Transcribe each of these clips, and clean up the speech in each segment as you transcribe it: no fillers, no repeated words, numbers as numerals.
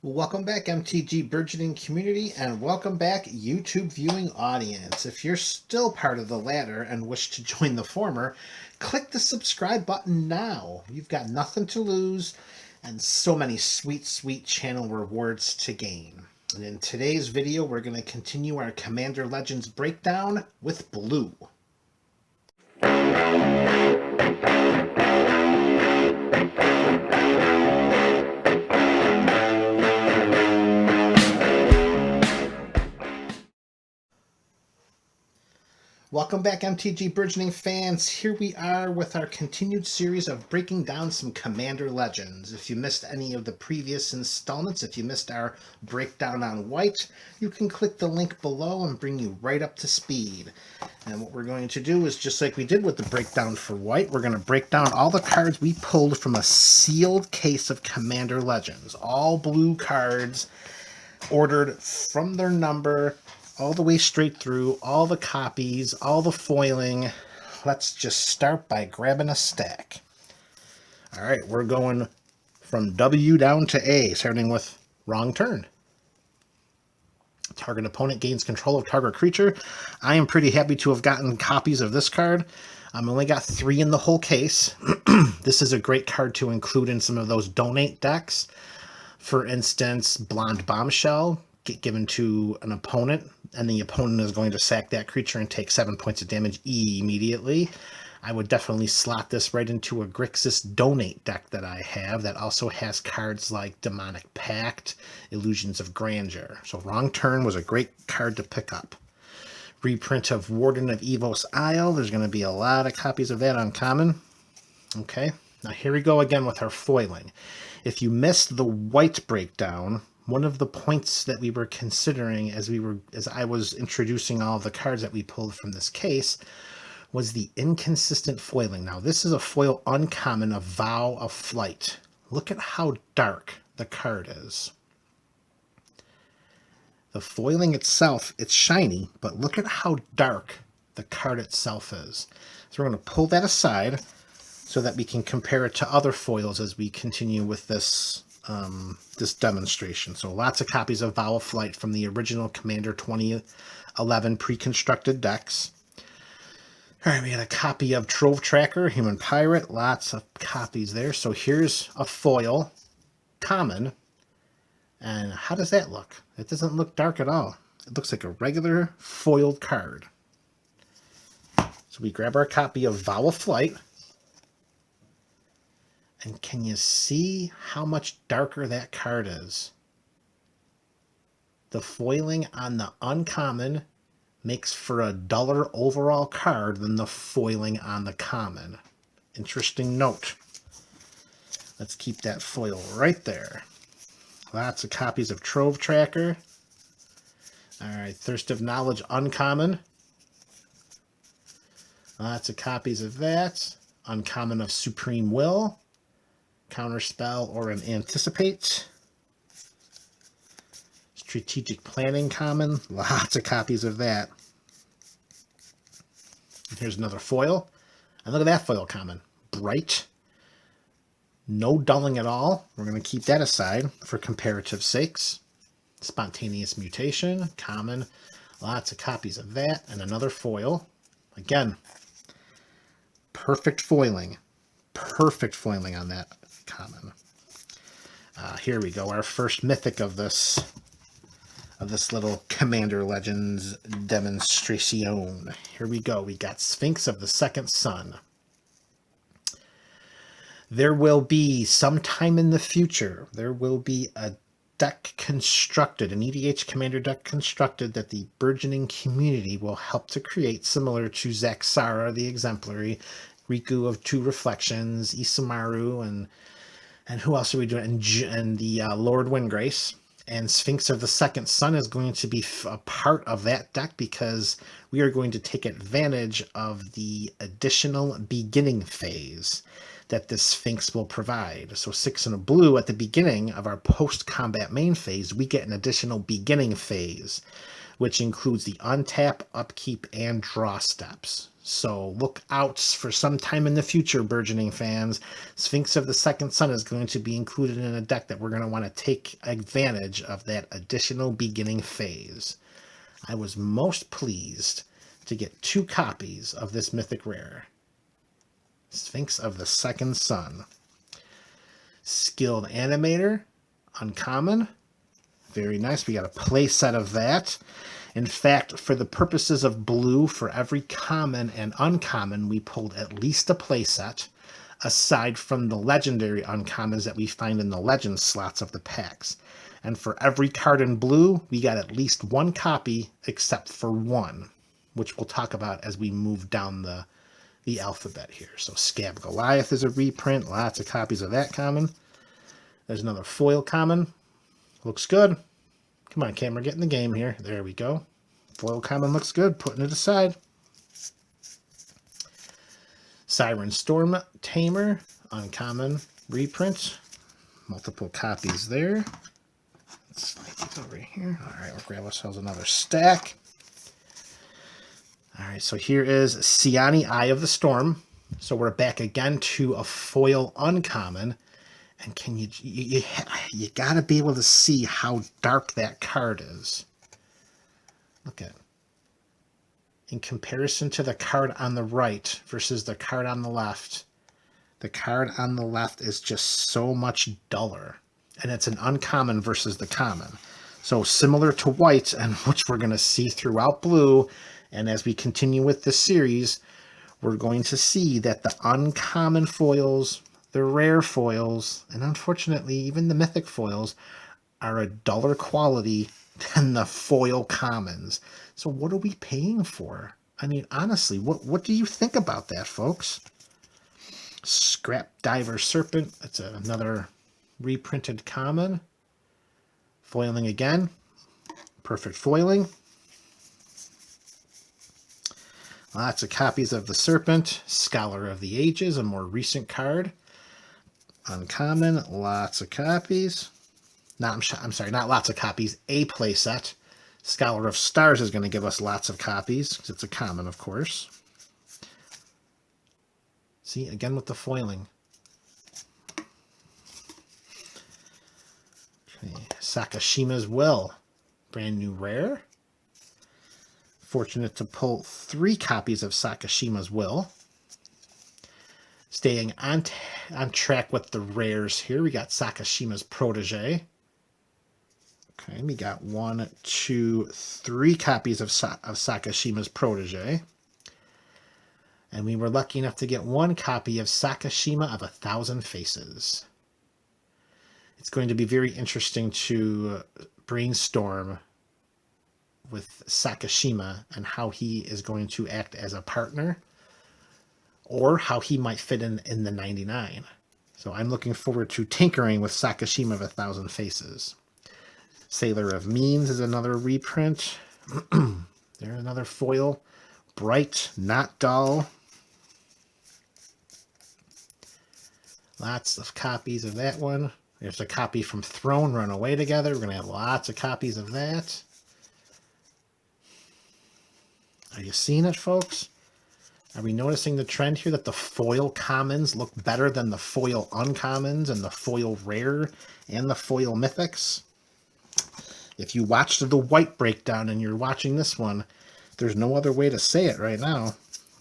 Welcome back, MTG Burgeoning community, and welcome back, YouTube viewing audience. If you're still part of the latter and wish to join the former, click the subscribe button now. You've got nothing to lose and so many sweet, sweet channel rewards to gain. And in today's video, we're going to continue our Commander Legends breakdown with Blue. Welcome back, MTG Burgeoning fans. Here we are with our continued series of breaking down some Commander Legends. If you missed any of the previous installments, if you missed our breakdown on White, you can click the link below and bring you right up to speed. And what we're going to do is, just like we did with the breakdown for White, we're going to break down all the cards we pulled from a sealed case of Commander Legends. All blue cards, ordered from their number, all the way straight through, all the copies, all the foiling. Let's just start by grabbing a stack. All right, we're going from W down to A, starting with Wrong Turn. Target opponent gains control of target creature. I am pretty happy to have gotten copies of this card. I've only got 3 in the whole case. This is a great card to include in some of those donate decks. For instance, Blonde Bombshell, get given to an opponent, and the opponent is going to sack that creature and take 7 points of damage immediately. I would definitely slot this right into a Grixis donate deck that I have that also has cards like Demonic Pact, Illusions of Grandeur. So Wrong Turn was a great card to pick up. Reprint of Warden of Evos Isle. There's going to be a lot of copies of that uncommon. Okay, now here we go again with our foiling. If you missed the White breakdown, one of the points that we were considering as I was introducing all the cards that we pulled from this case was the inconsistent foiling. Now, this is a foil uncommon of Vow of Flight. Look at how dark the card is. The foiling itself, it's shiny, but look at how dark the card itself is. So we're going to pull that aside so that we can compare it to other foils as we continue with this this demonstration. So lots of copies of Vow of Flight from the original Commander 2011 pre-constructed decks. All right, we got a copy of Trove Tracker, Human Pirate, lots of copies there. So here's a foil, common, and how does that look? It doesn't look dark at all. It looks like a regular foiled card. So we grab our copy of Vow of Flight, and can you see how much darker that card is? The foiling on the uncommon makes for a duller overall card than the foiling on the common. Interesting note. Let's keep that foil right there. Lots of copies of Trove Tracker. All right, Thirst of Knowledge uncommon. Lots of copies of that. Uncommon of Supreme Will. Counterspell or an Anticipate. Strategic Planning common. Lots of copies of that. And here's another foil. And look at that foil common. Bright. No dulling at all. We're going to keep that aside for comparative sakes. Spontaneous Mutation. Common. Lots of copies of that. And another foil. Again, perfect foiling. Perfect foiling on that common. Here we go, our first mythic of this little Commander Legends demonstration. Here we go. We got Sphinx of the Second Sun. There will be, sometime in the future, there will be a deck constructed, an EDH Commander deck constructed that the burgeoning community will help to create, similar to Zaxara the Exemplary, Riku of Two Reflections, Isamaru, and who else are we doing? And the Lord Windgrace. And Sphinx of the Second Sun is going to be a part of that deck because we are going to take advantage of the additional beginning phase that this Sphinx will provide. So 6 and a blue at the beginning of our post-combat main phase, we get an additional beginning phase, which includes the untap, upkeep, and draw steps. So look out for some time in the future, Burgeoning fans. Sphinx of the Second Sun is going to be included in a deck that we're going to want to take advantage of that additional beginning phase. I was most pleased to get 2 copies of this mythic rare. Sphinx of the Second Sun. Skilled Animator, uncommon. Very nice. We got a play set of that. In fact, for the purposes of blue, for every common and uncommon, we pulled at least a playset, aside from the legendary uncommons that we find in the legend slots of the packs. And for every card in blue, we got at least 1 copy, except for 1, which we'll talk about as we move down the alphabet here. So Scab Goliath is a reprint, lots of copies of that common. There's another foil common. Looks good. Come on, camera, get in the game here. There we go. Foil common looks good. Putting it aside. Siren Storm Tamer, uncommon reprint. Multiple copies there. Let's slide these over here. All right, we'll grab ourselves another stack. All right, so here is Siani, Eye of the Storm. So we're back again to a foil uncommon. And can you got to be able to see how dark that card is. Look at, in comparison to the card on the right versus the card on the left, the card on the left is just so much duller. And it's an uncommon versus the common. So similar to white, and which we're going to see throughout blue, and as we continue with this series, we're going to see that the uncommon foils, the rare foils, and unfortunately even the mythic foils, are a duller quality than the foil commons. So what are we paying for? I mean, honestly, what do you think about that, folks? Scrap Diver Serpent, that's another reprinted common. Foiling again. Perfect foiling. Lots of copies of the Serpent. Scholar of the Ages, a more recent card. Uncommon, lots of copies. I'm sorry, not lots of copies. A playset. Scholar of Stars is going to give us lots of copies, because it's a common, of course. See, again with the foiling. Okay. Sakashima's Will. Brand new rare. Fortunate to pull 3 copies of Sakashima's Will. Staying on track with the rares here, we got Sakashima's Protege. Okay, we got 1, 2, 3 copies of Sakashima's Protege. And we were lucky enough to get 1 copy of Sakashima of 1,000 Faces. It's going to be very interesting to brainstorm with Sakashima and how he is going to act as a partner, or how he might fit in the 99. So I'm looking forward to tinkering with Sakashima of 1,000 Faces. Sailor of Means is another reprint. There's another foil. Bright, not dull. Lots of copies of that one. There's a copy from Throne, Run Away Together. We're going to have lots of copies of that. Are you seeing it, folks? Are we noticing the trend here that the foil commons look better than the foil uncommons and the foil rare and the foil mythics? If you watched the white breakdown and you're watching this one, there's no other way to say it right now.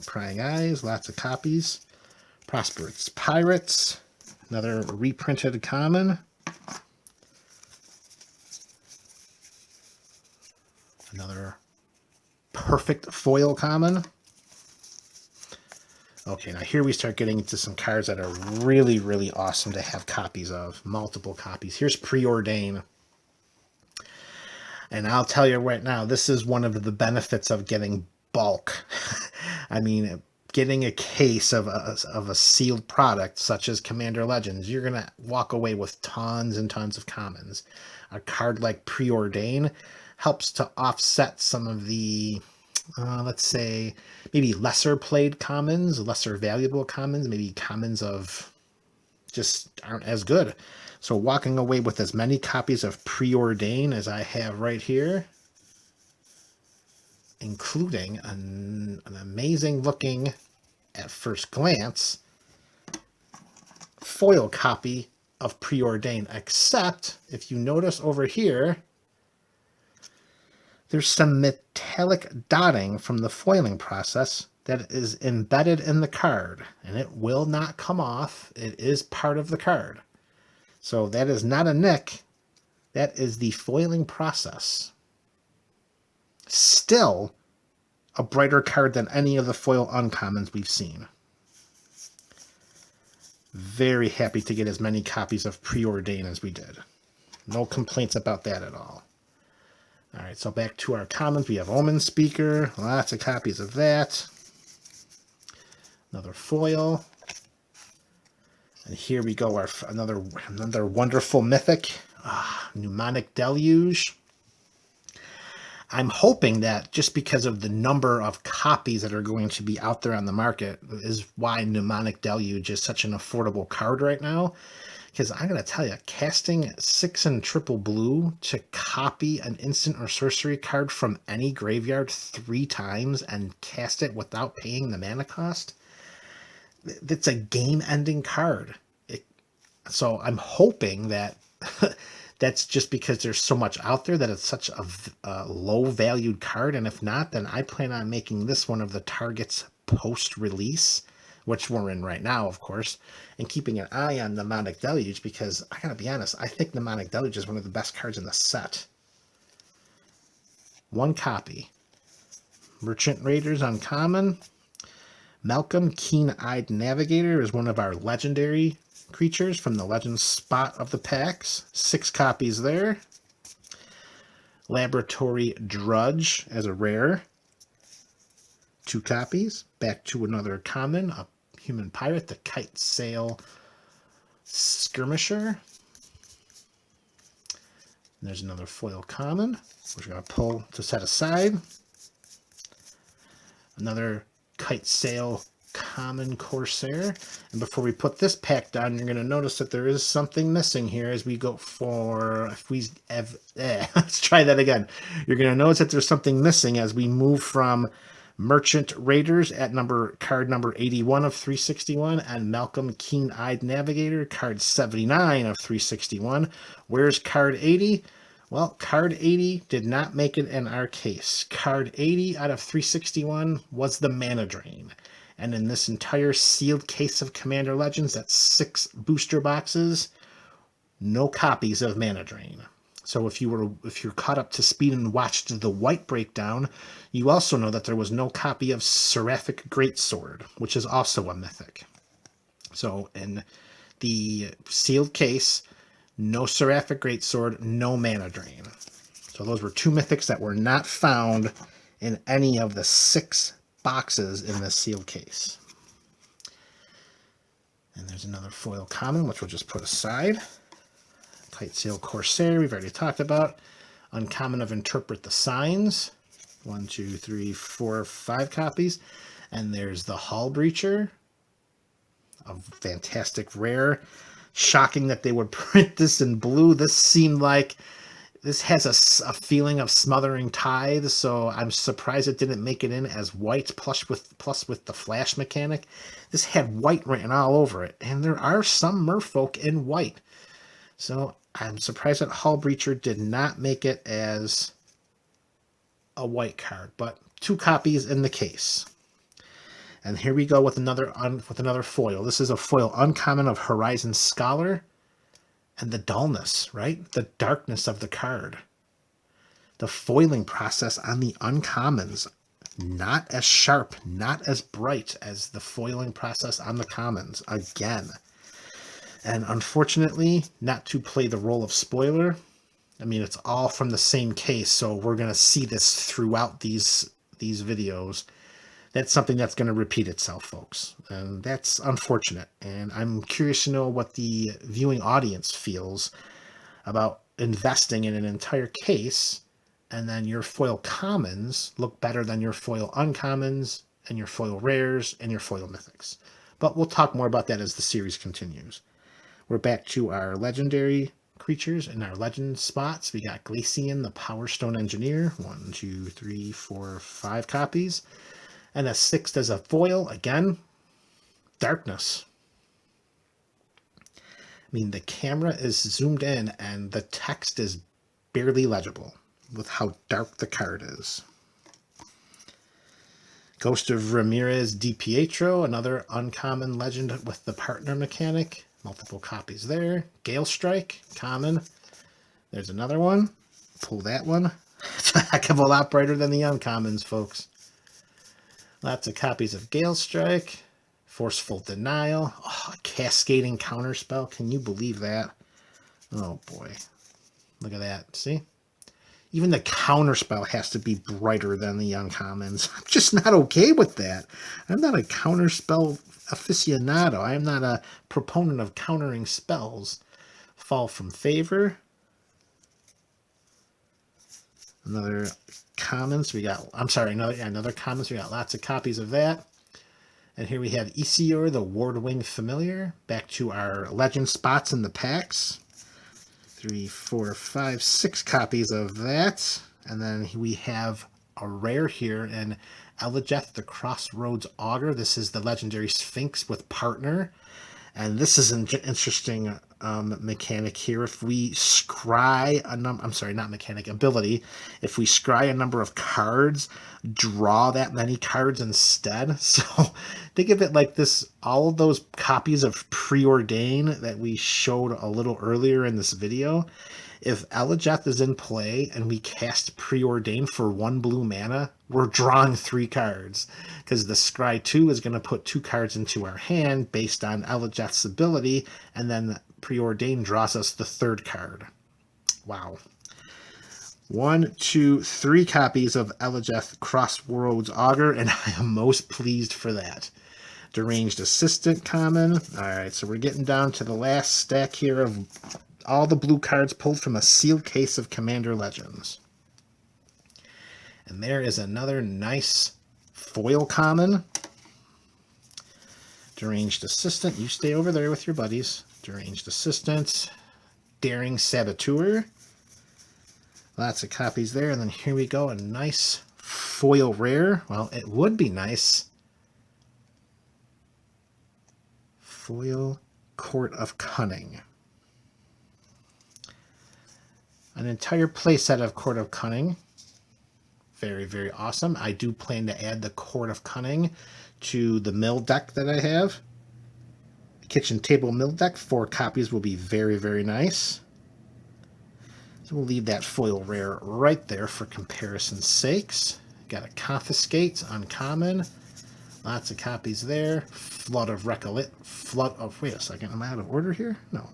Prying Eyes, lots of copies. Prosperous Pirates, another reprinted common. Another perfect foil common. Okay, now here we start getting into some cards that are really, really awesome to have copies of. Multiple copies. Here's Preordain. And I'll tell you right now, this is one of the benefits of getting bulk. I mean, getting a case of a sealed product, such as Commander Legends, you're going to walk away with tons and tons of commons. A card like Preordain helps to offset some of the, let's say, maybe lesser played commons, lesser valuable commons, maybe commons of just aren't as good. So walking away with as many copies of Preordain as I have right here, including an amazing looking, at first glance, foil copy of Preordain, except if you notice over here, there's some metallic dotting from the foiling process that is embedded in the card, and it will not come off. It is part of the card. So that is not a nick. That is the foiling process. Still a brighter card than any of the foil uncommons we've seen. Very happy to get as many copies of Preordain as we did. No complaints about that at all. All right, so back to our commons. We have Omen Speaker. Lots of copies of that. Another foil. And here we go, another wonderful mythic. Mnemonic Deluge. I'm hoping that just because of the number of copies that are going to be out there on the market is why Mnemonic Deluge is such an affordable card right now. Because I'm going to tell you, casting 6 and triple blue to copy an instant or sorcery card from any graveyard 3 times and cast it without paying the mana cost, it's a game-ending card. So I'm hoping that that's just because there's so much out there that it's such a low-valued card, and if not, then I plan on making this one of the targets post-release, which we're in right now, of course, and keeping an eye on Mnemonic Deluge, because I gotta be honest, I think Mnemonic Deluge is one of the best cards in the set. 1 copy. Merchant Raiders uncommon. Malcolm Keen-Eyed Navigator is one of our legendary creatures from the legend spot of the packs. 6 copies there. Laboratory Drudge as a rare. 2 copies. Back to another common, a human pirate, the Kite Sail Skirmisher. And there's another foil common, which we're going to pull to set aside. Another Kite Sail common Corsair. And before we put this pack down, you're going to notice that there is something missing here as we go for, let's try that again. You're going to notice that there's something missing as we move from Merchant Raiders at card number 81 of 361 and Malcolm Keen-Eyed Navigator, card 79 of 361. Where's card 80? Well, card 80 did not make it in our case. Card 80 out of 361 was the Mana Drain. And in this entire sealed case of Commander Legends, that's 6 booster boxes, no copies of Mana Drain. So if you're caught up to speed and watched the white breakdown, you also know that there was no copy of Seraphic Greatsword, which is also a mythic. So in the sealed case, no Seraphic Greatsword, no Mana Drain. So those were 2 mythics that were not found in any of the 6 boxes in this sealed case. And there's another foil common, which we'll just put aside. Kite Sail Corsair, we've already talked about. Uncommon of Interpret the Signs. 1, 2, 3, 4, 5 copies. And there's the Hull Breacher. A fantastic rare. Shocking that they would print this in blue. This seemed like this has a feeling of Smothering Tithe, so I'm surprised it didn't make it in as white, plus with the flash mechanic. This had white written all over it, and there are some merfolk in white. So I'm surprised that Hull Breacher did not make it as a white card, but 2 copies in the case. And here we go with another foil. This is a foil uncommon of Horizon Scholar. And the dullness, right? The darkness of the card. The foiling process on the uncommons. Not as sharp, not as bright as the foiling process on the commons. Again. And unfortunately, not to play the role of spoiler. I mean, it's all from the same case, so we're going to see this throughout these videos. That's something that's going to repeat itself, folks. And that's unfortunate. And I'm curious to know what the viewing audience feels about investing in an entire case, and then your foil commons look better than your foil uncommons, and your foil rares, and your foil mythics. But we'll talk more about that as the series continues. We're back to our legendary creatures in our legend spots. We got Glacian, the Power Stone Engineer. 1, 2, 3, 4, 5 copies. And a 6th as a foil. Again, Darkness. I mean, the camera is zoomed in and the text is barely legible with how dark the card is. Ghost of Ramirez Di Pietro, another uncommon legend with the partner mechanic. Multiple copies there. Gale Strike, common. There's another one. Pull that one. It's a heck of a lot brighter than the uncommons, folks. Lots of copies of Gale Strike. Forceful Denial. Oh, a Cascading Counterspell. Can you believe that? Oh, boy. Look at that. See? Even the Counterspell has to be brighter than the uncommons. I'm just not okay with that. I'm not a Counterspell aficionado. I am not a proponent of countering spells. Fall from Favor. Another commons. We got, I'm sorry, another commons. We got lots of copies of that. And here we have Isior, the Wardwing Familiar. Back to our legend spots in the packs. 3, 4, 5, 6 copies of that. And then we have a rare here in Eligeth, the Crossroads Augur. This is the legendary Sphinx with partner. And this is an interesting mechanic here. If we scry a number, I'm sorry, not mechanic, ability. If we scry a number of cards, draw that many cards instead. So think of it like this, all of those copies of Preordain that we showed a little earlier in this video. If Eligeth is in play and we cast Preordain for 1 blue mana, we're drawing 3 cards. Because the Scry 2 is going to put 2 cards into our hand based on Eligeth's ability, and then Preordain draws us the 3rd card. Wow. 1, 2, 3 copies of Eligeth Crossroads Augur, and I am most pleased for that. Deranged Assistant common. Alright, so we're getting down to the last stack here of all the blue cards pulled from a sealed case of Commander Legends. And there is another nice foil common. Deranged Assistant. You stay over there with your buddies. Deranged Assistant. Daring Saboteur. Lots of copies there. And then here we go. A nice foil rare. Well, it would be nice. Foil Court of Cunning. An entire playset of Court of Cunning. Very, very awesome. I do plan to add the Court of Cunning to the mill deck that I have. Kitchen table mill deck. 4 copies will be very, very nice. So we'll leave that foil rare right there for comparison's sakes. Got a Confiscate, uncommon. Lots of copies there. Flood of Recollection. Wait a second. Am I out of order here? No.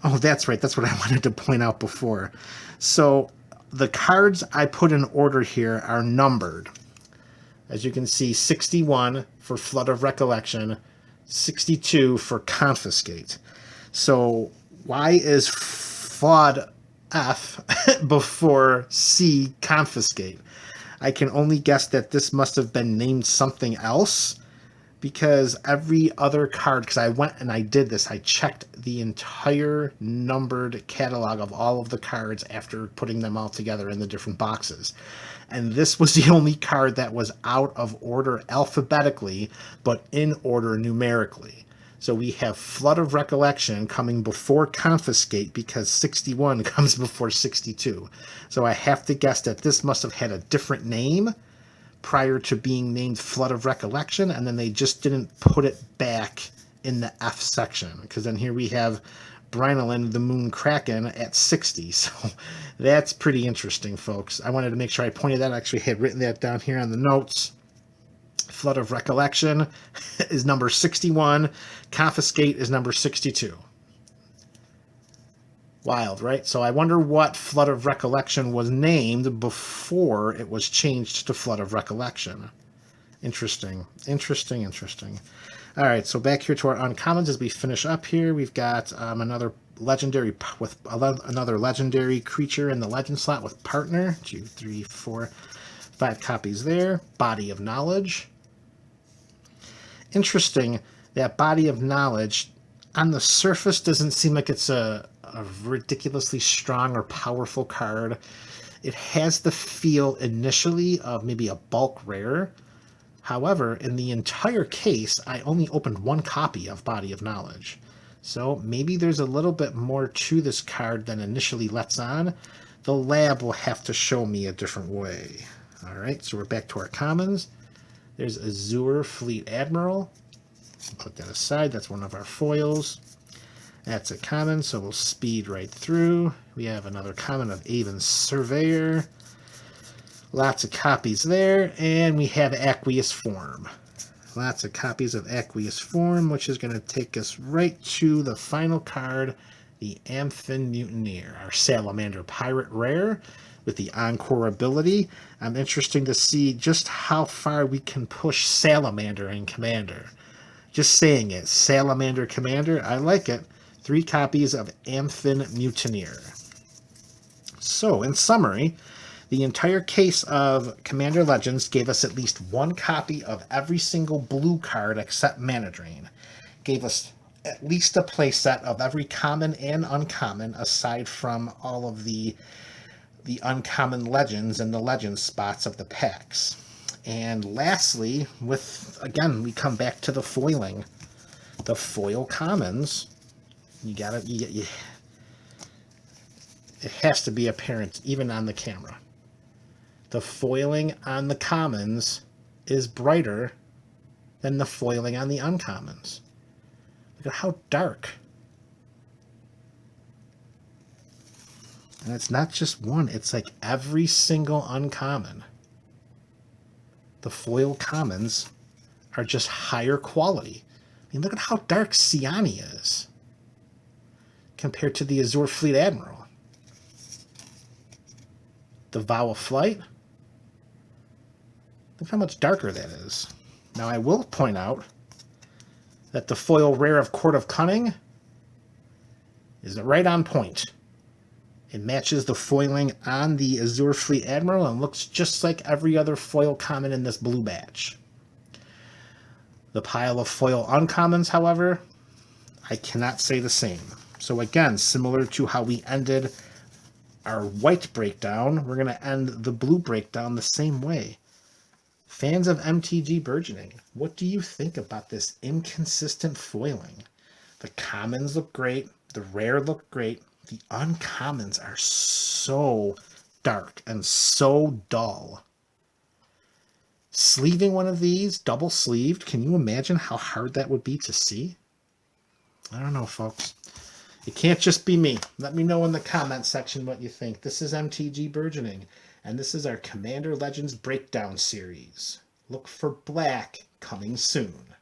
Oh, that's right. That's what I wanted to point out before. So the cards I put in order here are numbered. As you can see, 61 for Flood of Recollection, 62 for Confiscate. So why is Flood F before C Confiscate? I can only guess that this must have been named something else, because every other card, because I went and I did this, I checked the entire numbered catalog of all of the cards after putting them all together in the different boxes. And this was the only card that was out of order alphabetically, but in order numerically. So we have Flood of Recollection coming before Confiscate because 61 comes before 62. So I have to guess that this must have had a different name prior to being named Flood of Recollection, and then they just didn't put it back in the F section. Because then here we have Brynolin, the Moon Kraken, at 60. So that's pretty interesting, folks. I wanted to make sure I pointed that. I actually had written that down here on the notes. Flood of Recollection is number 61. Confiscate is number 62. Wild, right? So I wonder what Flood of Recollection was named before it was changed to Flood of Recollection. Interesting. Interesting, interesting. All right, so back here to our uncommons as we finish up here. We've got another legendary creature in the legend slot with partner. 2, 3, 4, 5 copies there. Body of Knowledge. Interesting that Body of Knowledge on the surface doesn't seem like it's a ridiculously strong or powerful card. It has the feel initially of maybe a bulk rare. However, in the entire case, I only opened one copy of Body of Knowledge. So maybe there's a little bit more to this card than initially lets on. The lab will have to show me a different way. All right, so we're back to our commons. There's Azure Fleet Admiral. Put that aside. That's one of our foils. That's a common, so we'll speed right through. We have another common of Avon Surveyor. Lots of copies there. And we have Aqueous Form. Lots of copies of Aqueous Form, which is going to take us right to the final card, the Amphin Mutineer, our Salamander Pirate Rare with the Encore ability. I'm interested to see just how far we can push Salamander in Commander. Just saying it, Salamander Commander, I like it. 3 copies of Amphin Mutineer. So, in summary, the entire case of Commander Legends gave us at least 1 copy of every single blue card except Mana Drain. Gave us at least a playset of every common and uncommon, aside from all of the uncommon legends and the legend spots of the packs. And lastly, again, we come back to the foiling. The foil commons, it has to be apparent even on the camera. The foiling on the commons is brighter than the foiling on the uncommons. Look at how dark. And it's not just one, it's like every single uncommon. The foil commons are just higher quality. I mean, look at how dark Siani is compared to the Azure Fleet Admiral. The Vow of Flight. Look how much darker that is. Now, I will point out that the foil rare of Court of Cunning is right on point. It matches the foiling on the Azure Fleet Admiral and looks just like every other foil common in this blue batch. The pile of foil uncommons, however, I cannot say the same. So again, similar to how we ended our white breakdown, we're going to end the blue breakdown the same way. Fans of MTG Burgeoning, what do you think about this inconsistent foiling? The commons look great, the rare look great, the uncommons are so dark and so dull. Sleeving one of these, double sleeved, can you imagine how hard that would be to see? I don't know, folks. It can't just be me. Let me know in the comment section what you think. This is MTG Burgeoning, and this is our Commander Legends Breakdown series. Look for black coming soon.